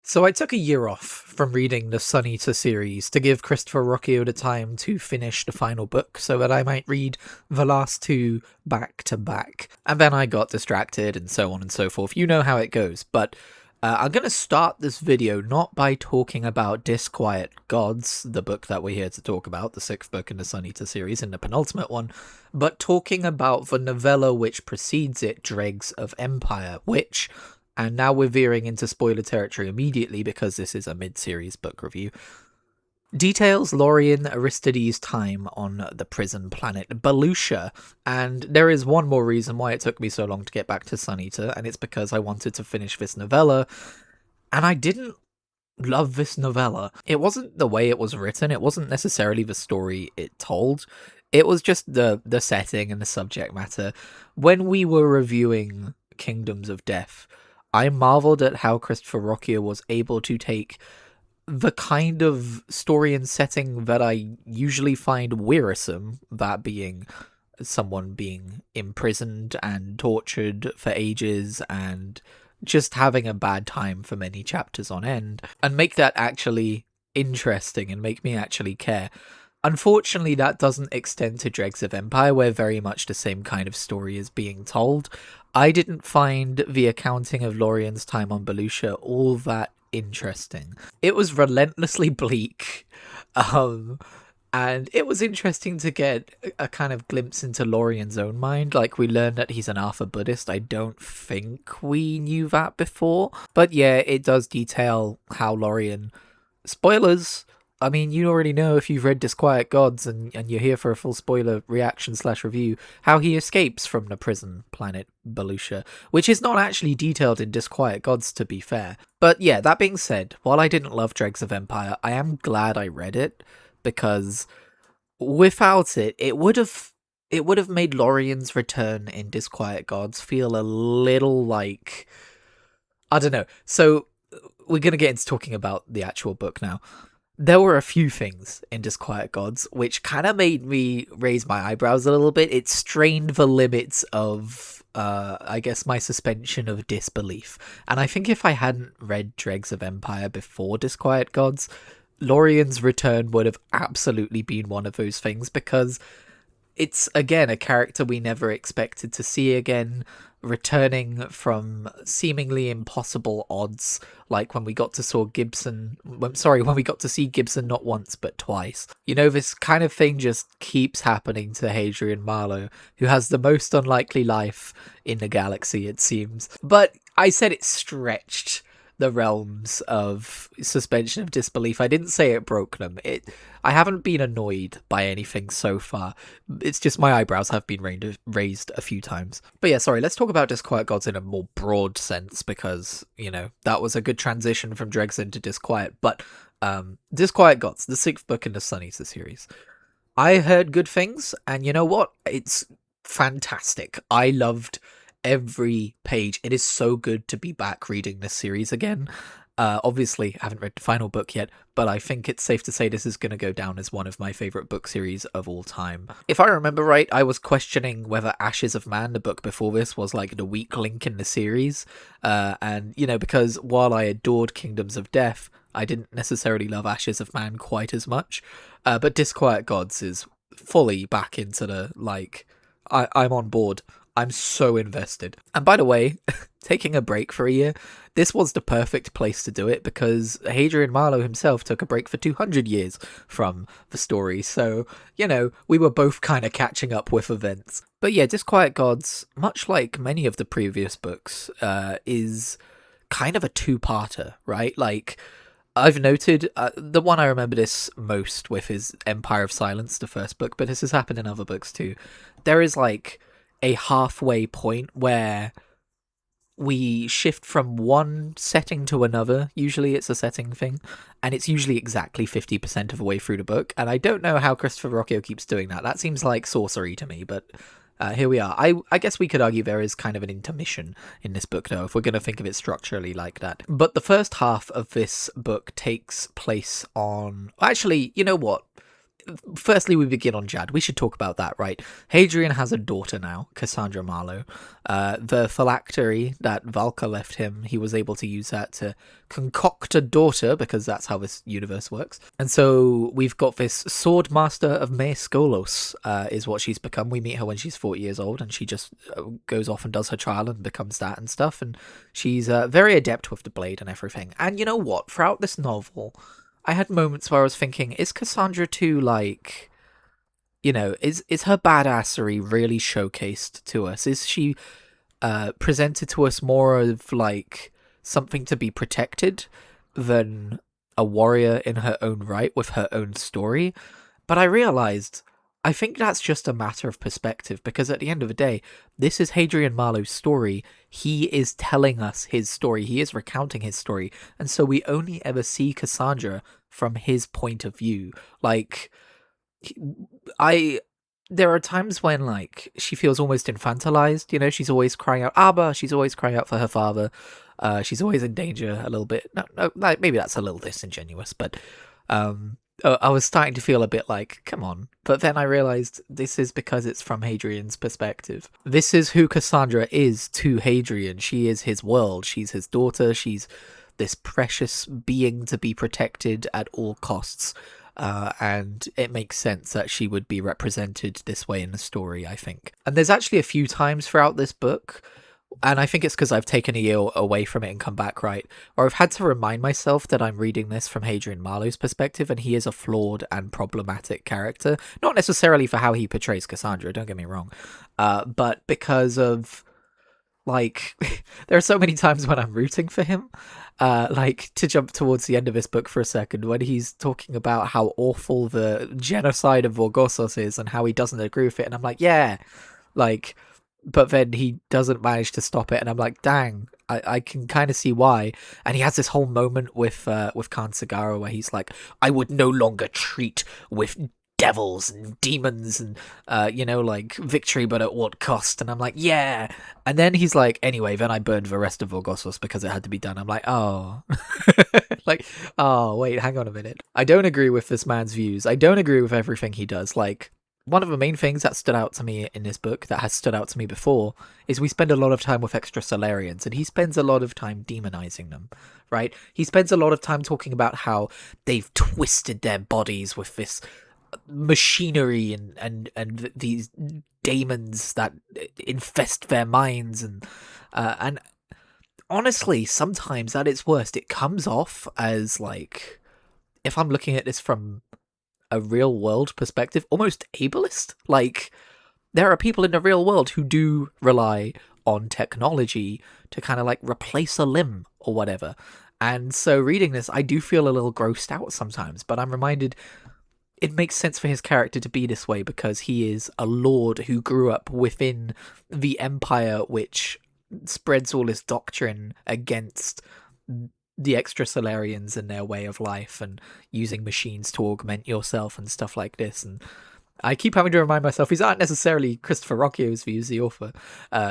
So I took a year off from reading the Sun Eater series to give Christopher Rocchio the time to finish the final book so that I might read the last two back to back. And then I got distracted and so on and so forth. You know how it goes. But I'm going to start this video not by talking about Disquiet Gods, the book that we're here to talk about, the sixth book in the Sun Eater series and the penultimate one, but talking about the novella which precedes it, Dregs of Empire, which... And now we're veering into spoiler territory immediately because this is a mid-series book review. Details Lorien Aristides' time on the prison planet Belucia. And there is one more reason why it took me so long to get back to Sun Eater, and it's because I wanted to finish this novella. And I didn't love this novella. It wasn't the way it was written, it wasn't necessarily the story it told. It was just the setting and the subject matter. When we were reviewing Kingdoms of Death, I marveled at how Christopher Rocchio was able to take the kind of story and setting that I usually find wearisome, that being someone being imprisoned and tortured for ages and just having a bad time for many chapters on end, and make that actually interesting and make me actually care. Unfortunately, that doesn't extend to Dregs of Empire, where very much the same kind of story is being told. I didn't find the accounting of Lorien's time on Belucia all that interesting. It was relentlessly bleak, and it was interesting to get a kind of glimpse into Lorien's own mind. Like, we learned that he's an Alpha Buddhist. I don't think we knew that before. But yeah, it does detail how Lorien... Spoilers! I mean, you already know if you've read Disquiet Gods and you're here for a full spoiler reaction/review, how he escapes from the prison planet Belucia, which is not actually detailed in Disquiet Gods, to be fair. But yeah, that being said, while I didn't love Dregs of Empire, I am glad I read it, because without it, it would have made Lorien's return in Disquiet Gods feel a little like... I don't know. So, we're going to get into talking about the actual book now. There were a few things in Disquiet Gods which kind of made me raise my eyebrows a little bit. It strained the limits of, I guess, my suspension of disbelief. And I think if I hadn't read Dregs of Empire before Disquiet Gods, Lorien's return would have absolutely been one of those things, because it's, again, a character we never expected to see again, returning from seemingly impossible odds, like when we got to when we got to see Gibson not once but twice. You know, this kind of thing just keeps happening to Hadrian Marlowe, who has the most unlikely life in the galaxy, it seems. But I said it stretched the realms of suspension of disbelief. I didn't say it broke them. I haven't been annoyed by anything so far. It's just my eyebrows have been raised a few times. But yeah, sorry, let's talk about Disquiet Gods in a more broad sense, because, you know, that was a good transition from Dregs into Disquiet. But Disquiet Gods, the sixth book in the Sun Eater series. I heard good things, and you know what? It's fantastic. I loved every page. It is so good to be back reading this series again. Obviously, I haven't read the final book yet, but I think it's safe to say this is going to go down as one of my favourite book series of all time. If I remember right, I was questioning whether Ashes of Man, the book before this, was like the weak link in the series. And, you know, because while I adored Kingdoms of Death, I didn't necessarily love Ashes of Man quite as much. But Disquiet Gods is fully back into the, like, I'm on board. I'm so invested. And by the way, taking a break for a year, this was the perfect place to do it, because Hadrian Marlowe himself took a break for 200 years from the story. So, you know, we were both kind of catching up with events. But yeah, Disquiet Gods, much like many of the previous books, is kind of a two-parter, right? Like, I've noted, the one I remember this most with is Empire of Silence, the first book, but this has happened in other books too. There is like a halfway point where we shift from one setting to another. Usually it's a setting thing, and it's usually exactly 50% of the way through the book. And I don't know how Christopher Rocchio keeps doing that. That seems like sorcery to me, but here we are. I guess we could argue there is kind of an intermission in this book, though, if we're going to think of it structurally like that. But the first half of this book takes place on... Actually, you know what? firstly, we begin on Jad. We should talk about that, right? Hadrian has a daughter now, Cassandra Marlowe. The phylactery that Valka left him, he was able to use that to concoct a daughter, because that's how this universe works. And so we've got this sword master of Mea Skolos, is what she's become. We meet her when she's 40 years old, and she just goes off and does her trial and becomes that and stuff. And she's very adept with the blade and everything. And you know what? Throughout this novel, I had moments where I was thinking, is Cassandra too, like, is her badassery really showcased to us? Is she presented to us more of, like, something to be protected than a warrior in her own right with her own story? But I realized, I think that's just a matter of perspective, because at the end of the day, this is Hadrian Marlowe's story. He is telling us his story. He is recounting his story. And so we only ever see Cassandra from his point of view. Like, I there are times when, like, she feels almost infantilized. She's always crying out Abba. She's always crying out for her father. She's always in danger a little bit. No, like, maybe that's a little disingenuous, but I was starting to feel a bit like, come on. But then I realized this is because it's from Hadrian's perspective. This is who Cassandra is to Hadrian. She is his world. She's his daughter. She's this precious being to be protected at all costs. And it makes sense that she would be represented this way in the story, I think. And there's actually a few times throughout this book, and I think it's because I've taken a year away from it and come back, right, or I've had to remind myself that I'm reading this from Hadrian Marlowe's perspective, and he is a flawed and problematic character. Not necessarily for how he portrays Cassandra, don't get me wrong, but because of, like, there are so many times when I'm rooting for him. Like, to jump towards the end of this book for a second, when he's talking about how awful the genocide of Vorgossos is and how he doesn't agree with it, and I'm like, yeah, like, but then he doesn't manage to stop it, and I'm like, dang, I can kind of see why. And he has this whole moment with Khan Sagara where he's like, I would no longer treat with devils and demons and like, victory, but at what cost? And I'm like, yeah. And then he's like, anyway, then I burned the rest of Vorgossos because it had to be done. I'm like, oh. Like, oh, wait, hang on a minute. I don't agree with this man's views. I don't agree with everything he does. Like, one of the main things that stood out to me in this book, that has stood out to me before, is we spend a lot of time with extrasolarians, and he spends a lot of time demonizing them, right? He spends a lot of time talking about how they've twisted their bodies with this machinery and these daemons that infest their minds, and honestly, sometimes at its worst, it comes off as, like, if I'm looking at this from a real world perspective, almost ableist. Like, there are people in the real world who do rely on technology to kind of, like, replace a limb or whatever. And so reading this, I do feel a little grossed out sometimes, but I'm reminded it makes sense for his character to be this way because he is a lord who grew up within the empire, which spreads all his doctrine against the extrasolarians and their way of life and using machines to augment yourself and stuff like this. And I keep having to remind myself these aren't necessarily Christopher Roccio's views, the author.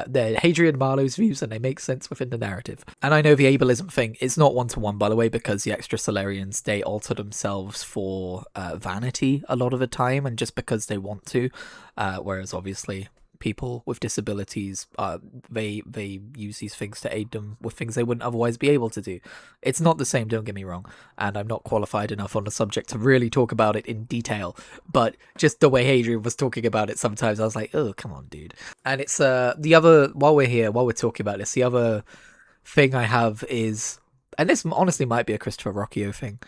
They're Hadrian Marlowe's views, and they make sense within the narrative. And I know the ableism thing is not one-to-one, by the way, because the extrasolarians, they alter themselves for vanity a lot of the time, and just because they want to, whereas obviously people with disabilities, they use these things to aid them with things they wouldn't otherwise be able to do. It's not the same, don't get me wrong, and I'm not qualified enough on the subject to really talk about it in detail, but just the way Hadrian was talking about it sometimes, I was like, oh, come on, dude. And it's the other, while we're talking about this, the other thing I have is, and this honestly might be a Christopher Rocchio thing,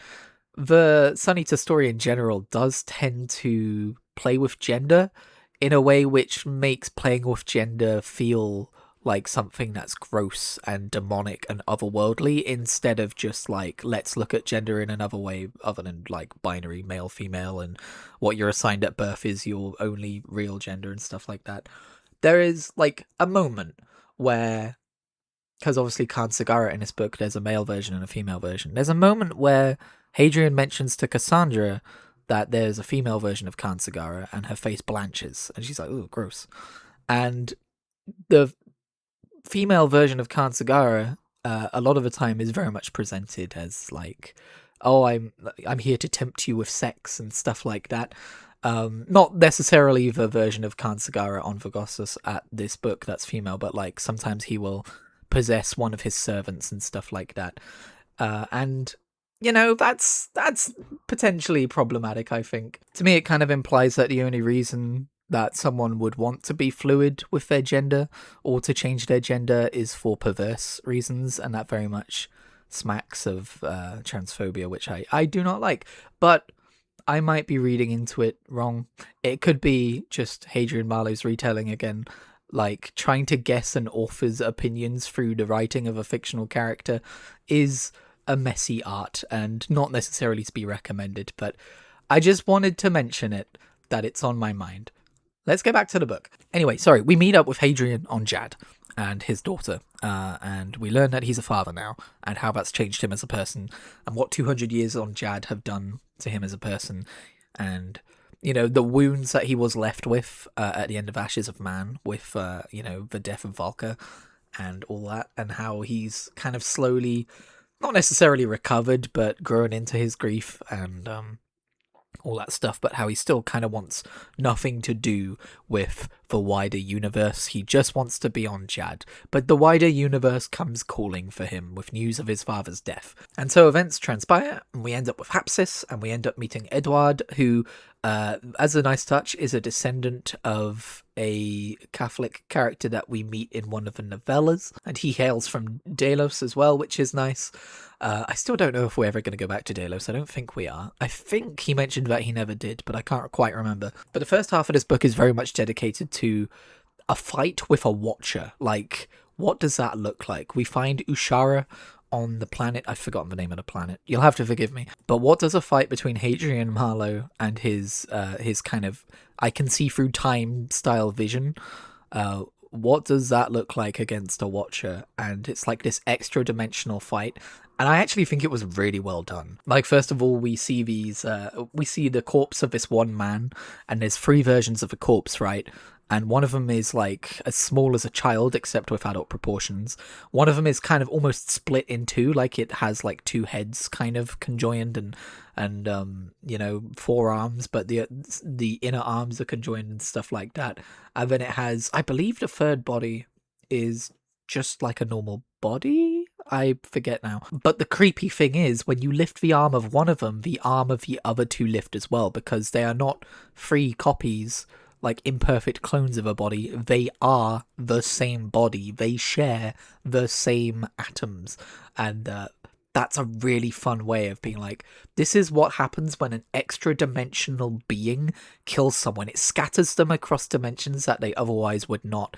the Sun Eater story in general does tend to play with gender in a way which makes playing with gender feel like something that's gross and demonic and otherworldly, instead of just, like, let's look at gender in another way other than, like, binary male female and what you're assigned at birth is your only real gender and stuff like that. There is, like, a moment where, because obviously Khan Sagara in this book, there's a male version and a female version, there's a moment where Hadrian mentions to Cassandra that there's a female version of Khan Sagara, and her face blanches, and she's like, "Ooh, gross." And the female version of Khan Sagara, a lot of the time, is very much presented as, like, oh, I'm here to tempt you with sex and stuff like that. Not necessarily the version of Khan Sagara on Vagossus at this book that's female, but like sometimes he will possess one of his servants and stuff like that. And that's potentially problematic, I think. To me, it kind of implies that the only reason that someone would want to be fluid with their gender or to change their gender is for perverse reasons, and that very much smacks of transphobia, which I do not like. But I might be reading into it wrong. It could be just Hadrian Marlowe's retelling again, like trying to guess an author's opinions through the writing of a fictional character is a messy art and not necessarily to be recommended, but I just wanted to mention it, that it's on my mind. Let's get back to the book. Anyway, sorry, we meet up with Hadrian on Jad and his daughter, and we learn that he's a father now, and how that's changed him as a person, and what 200 years on Jad have done to him as a person, and the wounds that he was left with at the end of Ashes of Man, with the death of Valka and all that, and how he's kind of slowly, not necessarily recovered, but grown into his grief and all that stuff, but how he still kind of wants nothing to do with the wider universe. He just wants to be on Jad, but the wider universe comes calling for him with news of his father's death. And so events transpire, and we end up with Hapsis, and we end up meeting Edward, who, as a nice touch, is a descendant of a Catholic character that we meet in one of the novellas, and he hails from Delos as well, which is nice. I still don't know if we're ever going to go back to Delos. I don't think we are. I think he mentioned that he never did, but I can't quite remember. But the first half of this book is very much dedicated to a fight with a Watcher. Like, what does that look like? We find Ushara on the planet. I've forgotten the name of the planet. You'll have to forgive me. But what does a fight between Hadrian Marlowe and his kind of I can see through time style vision? What does that look like against a Watcher? And it's like this extra dimensional fight. And I actually think it was really well done. Like, first of all, we see we see the corpse of this one man, and there's 3 versions of the corpse, right? And one of them is like as small as a child, except with adult proportions. One of them is kind of almost split in 2, like it has like 2 heads kind of conjoined and 4 arms, but the inner arms are conjoined and stuff like that. And then it has, I believe, the 3rd body is just like a normal body. I forget now. But the creepy thing is, when you lift the arm of one of them, the arm of the other 2 lift as well, because they are not 3 copies, like imperfect clones of a body. They are the same body. They share the same atoms. And that's a really fun way of being like, this is what happens when an extra dimensional being kills someone. It scatters them across dimensions that they otherwise would not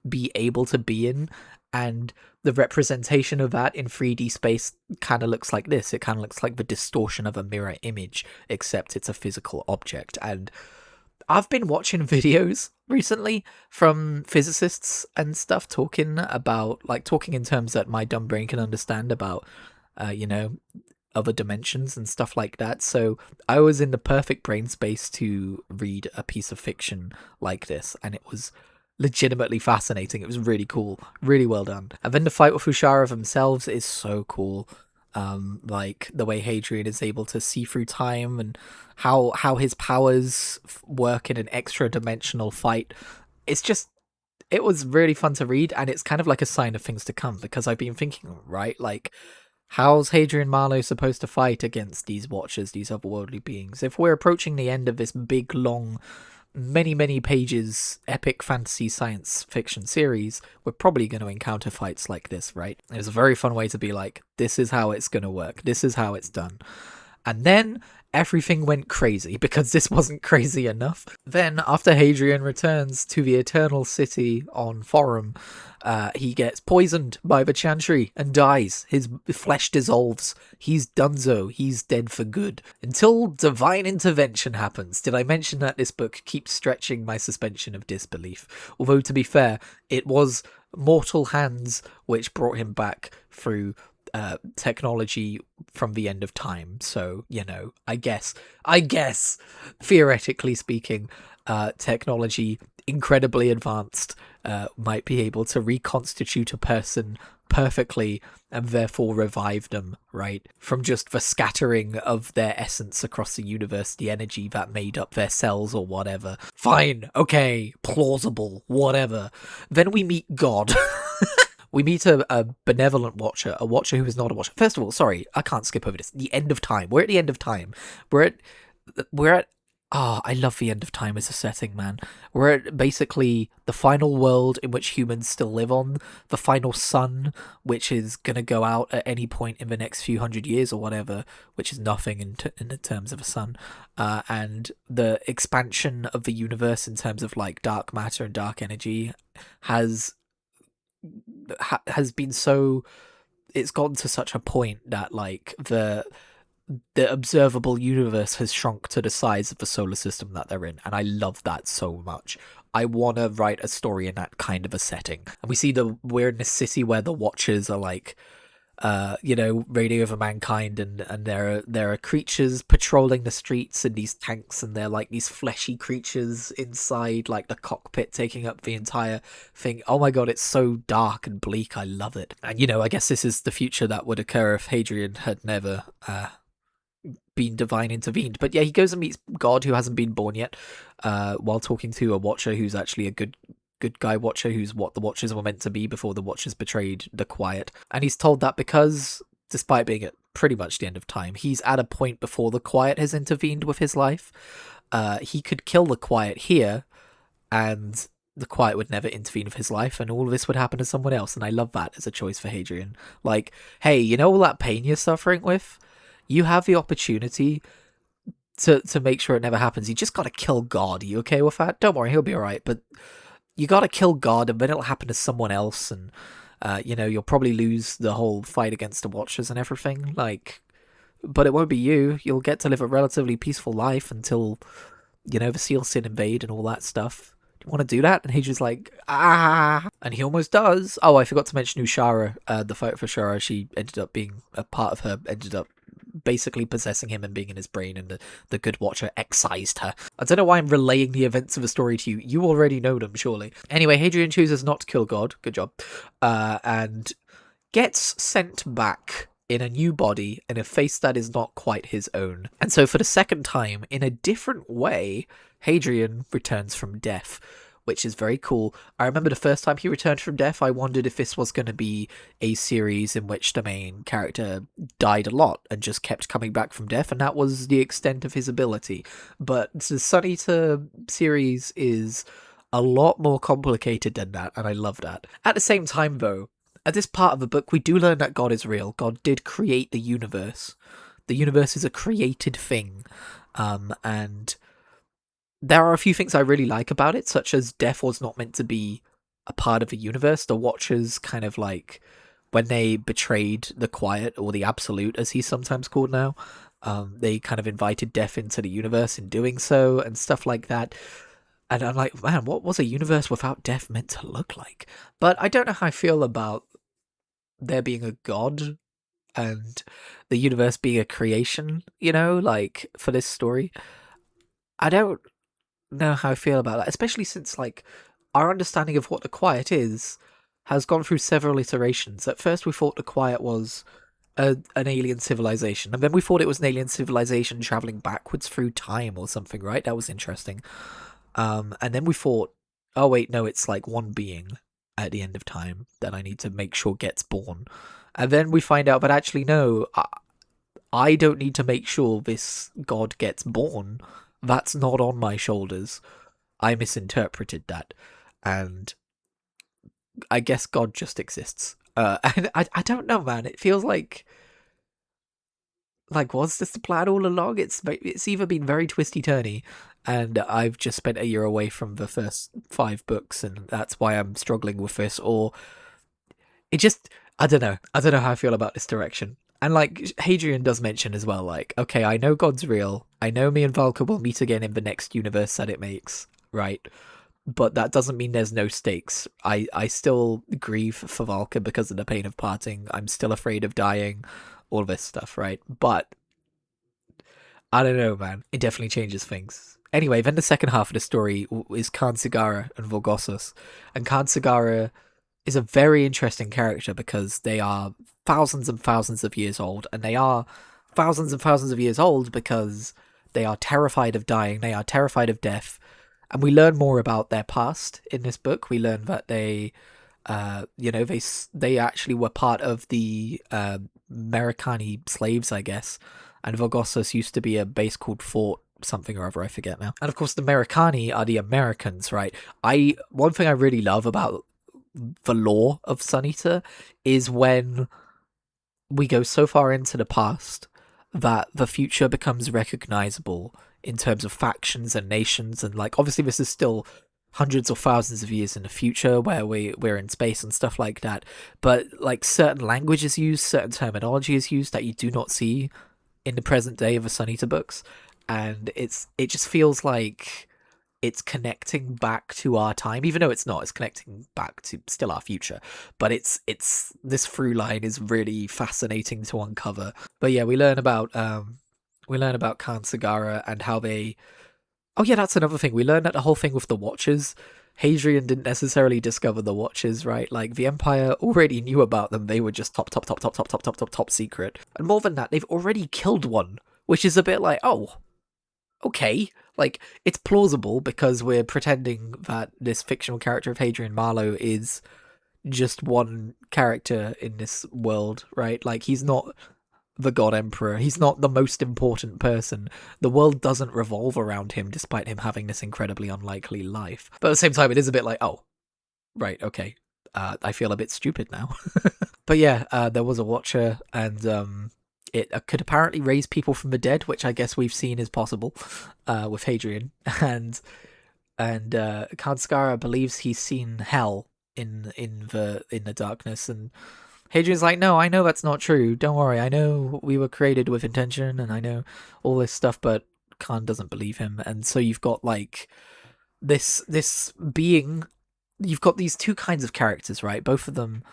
be able to be in. And the representation of that in 3D space kind of looks like this. It kind of looks like the distortion of a mirror image, except it's a physical object. And I've been watching videos recently from physicists and stuff talking in terms that my dumb brain can understand about, other dimensions and stuff like that. So I was in the perfect brain space to read a piece of fiction like this, and it was legitimately fascinating. It was really cool, really well done. And then the fight with Ushara themselves is so cool. Like the way Hadrian is able to see through time and how his powers work in an extra dimensional fight. It was really fun to read, and it's kind of like a sign of things to come, because I've been thinking, right, like, how's Hadrian Marlowe supposed to fight against these Watchers, these otherworldly beings? If we're approaching the end of this big, long, many pages epic fantasy science fiction series, we're probably going to encounter fights like this, right? It was a very fun way to be like, this is how it's going to work, this is how it's done. And then everything went crazy, because this wasn't crazy enough. Then, after Hadrian returns to the Eternal City on Forum, he gets poisoned by the Chantry and dies. His flesh dissolves. He's donezo. He's dead for good. Until divine intervention happens. Did I mention that this book keeps stretching my suspension of disbelief? Although, to be fair, it was mortal hands which brought him back through technology from the end of time. So, I guess, theoretically speaking, technology incredibly advanced might be able to reconstitute a person perfectly and therefore revived them, right? From just the scattering of their essence across the universe, the energy that made up their cells or whatever. Fine, okay, plausible, whatever. Then we meet God. We meet a benevolent watcher, a watcher who is not a watcher. First of all, sorry, I can't skip over this. The end of time. We're at the end of time. We're at I love the end of time as a setting, man. We're at basically the final world in which humans still live on, the final sun, which is gonna go out at any point in the next few hundred years or whatever, which is nothing in the terms of a sun, and the expansion of the universe in terms of like dark matter and dark energy has has been so, it's gotten to such a point that like the observable universe has shrunk to the size of the solar system that they're in, and I love that so much. I want to write a story in that kind of a setting. And we see we're in a city where the Watchers are like, reigning over mankind, and there are creatures patrolling the streets in these tanks, and they're like these fleshy creatures inside like the cockpit taking up the entire thing. Oh my god, it's so dark and bleak. I love it. And I guess this is the future that would occur if Hadrian had never been divine intervened. But yeah, he goes and meets God, who hasn't been born yet, while talking to a Watcher who's actually a good guy Watcher, who's what the Watchers were meant to be before the Watchers betrayed the Quiet. And he's told that because, despite being at pretty much the end of time, he's at a point before the Quiet has intervened with his life. He could kill the Quiet here, and the Quiet would never intervene with his life, and all of this would happen to someone else. And I love that as a choice for Hadrian. Like, hey, you know all that pain you're suffering with? You have the opportunity to make sure it never happens. You just gotta kill God. Are you okay with that? Don't worry, he'll be alright, but you gotta kill God, and then it'll happen to someone else, and you'll probably lose the whole fight against the Watchers and everything. Like, but it won't be you. You'll get to live a relatively peaceful life until the Seal Sin invade and all that stuff. Do you want to do that? And Hadrian's like, and he almost does. Oh, I forgot to mention Ushara, the fight for Shara. She ended up being a part of her. Ended up basically possessing him and being in his brain, and the good Watcher excised her. I don't know why I'm relaying the events of the story to you. You already know them, surely. Anyway, Hadrian chooses not to kill God. Good job. And gets sent back in a new body, in a face that is not quite his own. And so for the second time, in a different way, Hadrian returns from death, which is very cool. I remember the first time he returned from death, I wondered if this was going to be a series in which the main character died a lot and just kept coming back from death, and that was the extent of his ability. But the Sun Eater series is a lot more complicated than that, and I love that. At the same time, though, at this part of the book, we do learn that God is real. God did create the universe. The universe is a created thing, and there are a few things I really like about it, such as death was not meant to be a part of the universe. The Watchers kind of like, when they betrayed the Quiet, or the Absolute as he's sometimes called now, they kind of invited death into the universe in doing so, and stuff like that. And I'm like, man, what was a universe without death meant to look like? But I don't know how I feel about there being a God and the universe being a creation, like for this story. I don't know how I feel about that, especially since like our understanding of what the Quiet is has gone through several iterations. At first we thought the Quiet was an alien civilization, and then we thought it was an alien civilization traveling backwards through time or something, right? That was interesting. And then we thought, oh wait, no, it's like one being at the end of time that I need to make sure gets born. And then we find out that actually no, I don't need to make sure this God gets born. That's not on my shoulders. I misinterpreted that, and I guess God just exists. And I don't know, man. It feels like was this the plan all along? It's either been very twisty turny, and I've just spent a year away from the first 5 books, and that's why I'm struggling with this, or it just, I don't know how I feel about this direction. And like Hadrian does mention as well, like, okay, I know God's real. I know me and Valka will meet again in the next universe that it makes, right? But that doesn't mean there's no stakes. I still grieve for Valka because of the pain of parting. I'm still afraid of dying, all this stuff, right? But I don't know, man. It definitely changes things. Anyway, then the second half of the story is Khan Sigara and Vorgossos. And Khan Sigara is a very interesting character because they are thousands and thousands of years old, and they are thousands and thousands of years old because they are terrified of dying, they are terrified of death, and we learn more about their past in this book. We learn that they actually were part of the Americani slaves, I guess, and Vogossos used to be a base called Fort something or other, I forget now. And of course, the Americani are the Americans, right? One thing I really love about the lore of Sun Eater is when we go so far into the past that the future becomes recognizable in terms of factions and nations, and like obviously this is still hundreds or thousands of years in the future where we're in space and stuff like that, but like certain language is used, certain terminology is used that you do not see in the present day of the Sun Eater books, and it just feels like it's connecting back to our time, even though it's not. It's connecting back to still our future, but it's this through line is really fascinating to uncover. But yeah, we learn about Khan Sagara and how they. Oh yeah, that's another thing. We learned that the whole thing with the Watchers. Hadrian didn't necessarily discover the Watchers, right? Like the Empire already knew about them. They were just top secret. And more than that, they've already killed one, which is a bit like, oh, okay. Like, it's plausible because we're pretending that this fictional character of Hadrian Marlowe is just one character in this world, right? Like, he's not the God Emperor. He's not the most important person. The world doesn't revolve around him, despite him having this incredibly unlikely life. But at the same time, it is a bit like, oh, right, okay. I feel a bit stupid now. But yeah, there was a Watcher, and it could apparently raise people from the dead, which I guess we've seen is possible with Hadrian. And Khan Sagara believes he's seen hell in the darkness, and Hadrian's like, no, I know that's not true. Don't worry, I know we were created with intention, and I know all this stuff, but Khan doesn't believe him. And so you've got like this being, you've got these two kinds of characters, right? Both of them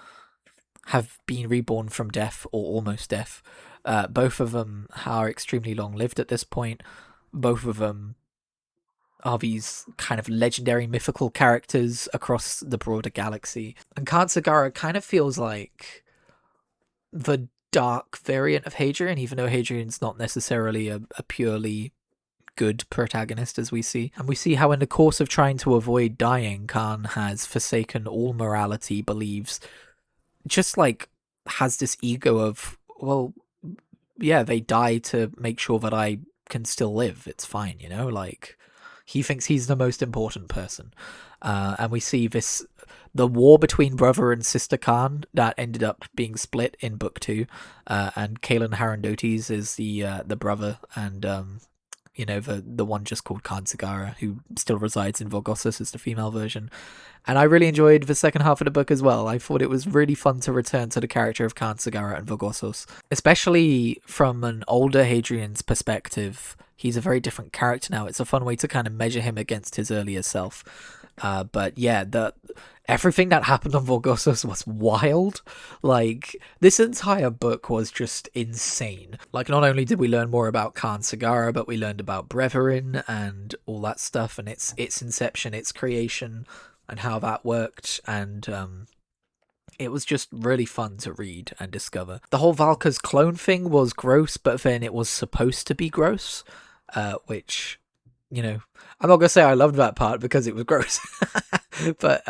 have been reborn from death or almost death. Both of them are extremely long-lived at this point. Both of them are these kind of legendary mythical characters across the broader galaxy. And Khan Sagara kind of feels like the dark variant of Hadrian, even though Hadrian's not necessarily a purely good protagonist, as we see. And we see how in the course of trying to avoid dying, Khan has forsaken all morality, believes, just like has this ego of, well, yeah, they die to make sure that I can still live. It's fine, you know? Like, he thinks he's the most important person. And we see the war between brother and sister Khan that ended up being split in book 2. And Kaelan Harandotes is the brother, and the one just called Khan Sagara, who still resides in Vogossos, is the female version. And I really enjoyed the second half of the book as well. I thought it was really fun to return to the character of Khan Sagara and Vogossos, especially from an older Hadrian's perspective. He's a very different character now. It's a fun way to kind of measure him against his earlier self. But yeah, everything that happened on Vogossos was wild. Like, this entire book was just insane. Like, not only did we learn more about Khan Sagara, but we learned about Breverin and all that stuff, and its inception, its creation, and how that worked. And it was just really fun to read and discover. The whole Valka's clone thing was gross, but then it was supposed to be gross, which, I'm not gonna say I loved that part because it was gross, but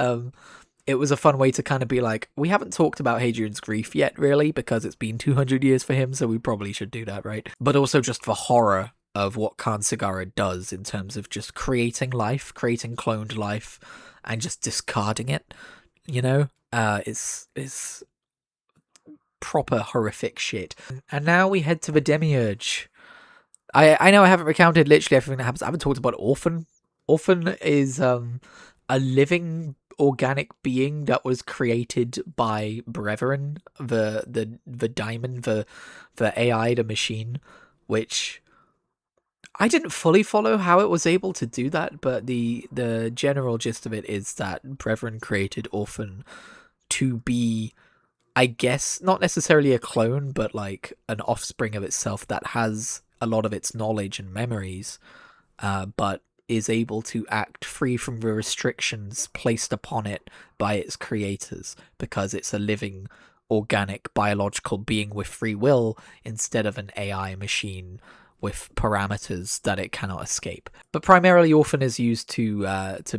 it was a fun way to kind of be like, we haven't talked about Hadrian's grief yet, really, because it's been 200 years for him, so we probably should do that, right? But also just the horror of what Khan Sagara does in terms of just creating life, creating cloned life, and just discarding it, is proper horrific shit. And now we head to the Demiurge. I know I haven't recounted literally everything that happens. I haven't talked about Orphan. Orphan is a living organic being that was created by Breverin, the diamond, the AI, the machine, which I didn't fully follow how it was able to do that, but the general gist of it is that Breverin created Orphan to be, I guess, not necessarily a clone, but like an offspring of itself that has a lot of its knowledge and memories, but is able to act free from the restrictions placed upon it by its creators, because it's a living, organic, biological being with free will instead of an AI machine with parameters that it cannot escape. But primarily, Orphan is used to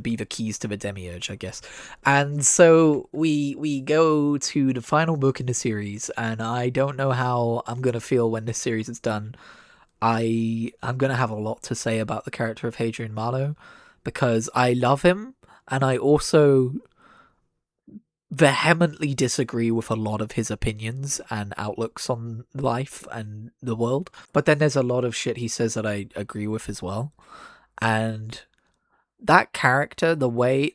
be the keys to the demiurge, I guess. And so we go to the final book in the series, and I don't know how I'm gonna feel when this series is done. I'm gonna have a lot to say about the character of Hadrian Marlowe, because I love him, and I also vehemently disagree with a lot of his opinions and outlooks on life and the world. But then there's a lot of shit he says that I agree with as well. And that character, the way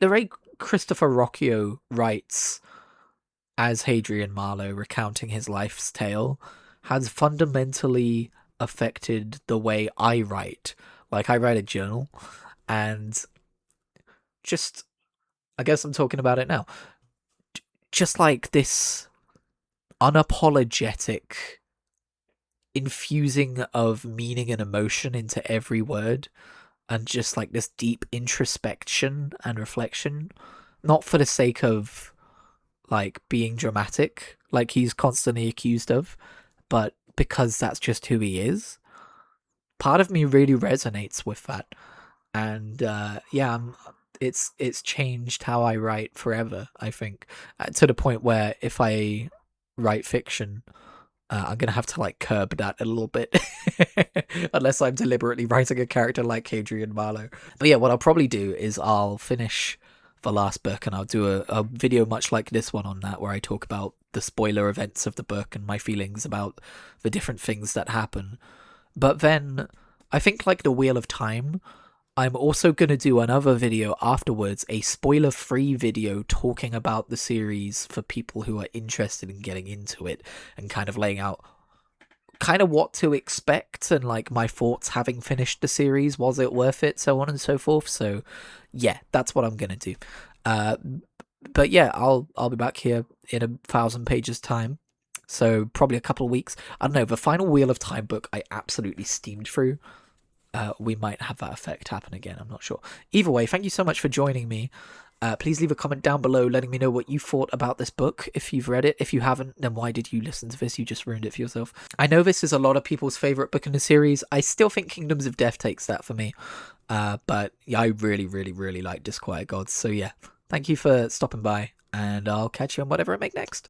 Christopher Rocchio writes as Hadrian Marlowe, recounting his life's tale, has fundamentally affected the way I write. Like, I write a journal, and just, I guess I'm talking about it now. Just like this unapologetic infusing of meaning and emotion into every word, and just like this deep introspection and reflection, not for the sake of like being dramatic like he's constantly accused of, but because that's just who he is. Part of me really resonates with that, and it's changed how I write forever, I think, to the point where if I write fiction, I'm gonna have to like curb that a little bit, unless I'm deliberately writing a character like Hadrian Marlowe. But yeah, what I'll probably do is I'll finish the last book, and I'll do a video much like this one on that, where I talk about the spoiler events of the book and my feelings about the different things that happen. But then I think, like the Wheel of Time, I'm also going to do another video afterwards, a spoiler-free video talking about the series for people who are interested in getting into it, and kind of laying out kind of what to expect and like my thoughts having finished the series. Was it worth it? So on and so forth. So yeah, that's what I'm going to do. But yeah, I'll be back here in 1,000 pages time. So probably a couple of weeks. I don't know, the final Wheel of Time book I absolutely steamed through. We might have that effect happen again, I'm not sure. Either way, thank you so much for joining me. Please leave a comment down below letting me know what you thought about this book, if you've read it. If you haven't, then why did you listen to this? You just ruined it for yourself. I know this is a lot of people's favourite book in the series. I still think Kingdoms of Death takes that for me. But yeah, I really, really, really like Disquiet Gods. So yeah, thank you for stopping by, and I'll catch you on whatever I make next.